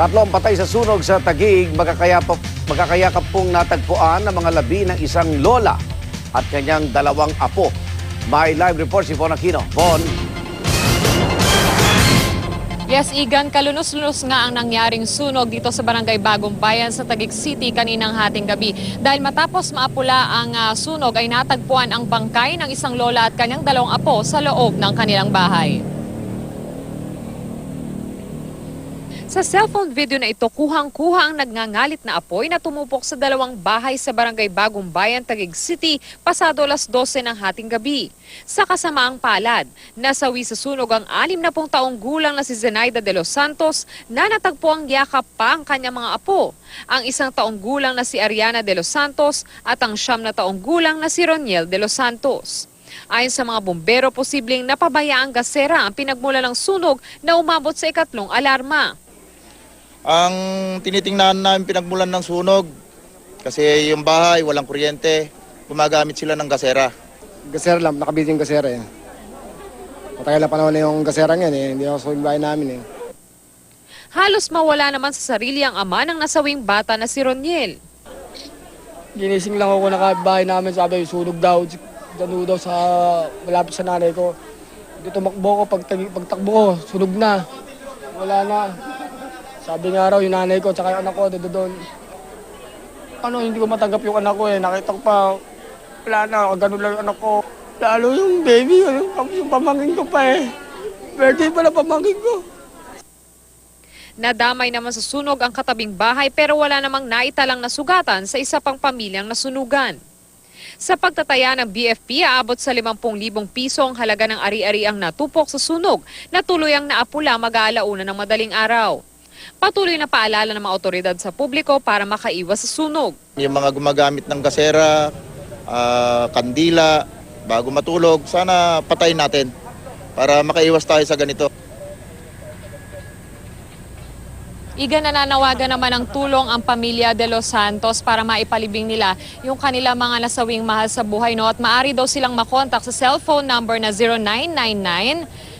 Tatlong patay sa sunog sa Taguig, magkakayakap pong natagpuan ng mga labi ng isang lola at kanyang dalawang apo. May live report si Von Aquino. Von. Yes, Igan, kalunos-lunos nga ang nangyaring sunog dito sa Barangay Bagong Bayan sa Taguig City kaninang hating gabi. Dahil matapos maapula ang sunog ay natagpuan ang bangkay ng isang lola at kanyang dalawang apo sa loob ng kanilang bahay. Sa cellphone video na ito, kuhang-kuha ang nagngangalit na apoy na tumupok sa dalawang bahay sa Barangay Bagong Bayan, Taguig City, pasado alas 12 ng hating gabi. Sa kasamaang palad, nasawi sa sunog ang 60 taong gulang na si Zenaida de los Santos na natagpuang yakap pa ang kanyang mga apo, ang 1 taong gulang na si Ariana de los Santos at ang 9 taong gulang na si Roniel de los Santos. Ayon sa mga bombero, posibleng napabayaang gasera ang pinagmula ng sunog na umabot sa 2nd alarma. Ang tinitingnan namin pinagmulan ng sunog kasi yung bahay walang kuryente, gumagamit sila ng gasera. Gasera lang, nakabitin yung gasera yan. Matagal na panahon na yung gasera yan eh, hindi ako sa bahay namin eh. Halos mawala naman sa sarili ang ama ng nasawing bata na si Roniel. Ginising lang ako na bahay namin, sabi sunog daw, dano daw sa malapit sa nanay ko. Dito tumakbo ko, pagtakbo ko, sunog na, wala na. Sabi nga raw yung nanay ko tsaka yung anak ko doon. Hindi ko matanggap yung anak ko eh. Nakita ko pa, wala na, ganun lang yung anak ko. Lalo yung baby, yung pamangkin ko pa eh. Birthday pala pamangkin ko. Nadamay naman sa sunog ang katabing bahay pero wala namang naitalang nasugatan sa isa pang pamilyang nasunugan. Sa pagtataya ng BFP, aabot sa 50,000 piso ang halaga ng ari-ari ang natupok sa sunog na tuluyang naapula mag-aalauna ng madaling araw. Patuloy na paalala ng mga otoridad sa publiko para makaiwas sa sunog. Yung mga gumagamit ng gasera, kandila, bago matulog, sana patayin natin para makaiwas tayo sa ganito. Iga, nananawagan naman ng tulong ang pamilya de los Santos para maipalibing nila yung kanila mga nasawing mahal sa buhay. No? At maaari daw silang makontak sa cellphone number na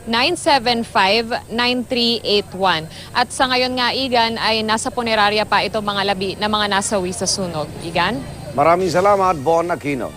0999-975-9381. At sa ngayon nga, Igan, ay nasa punerarya pa itong mga labi na mga nasawi sa sunog. Igan? Maraming salamat, Von Aquino.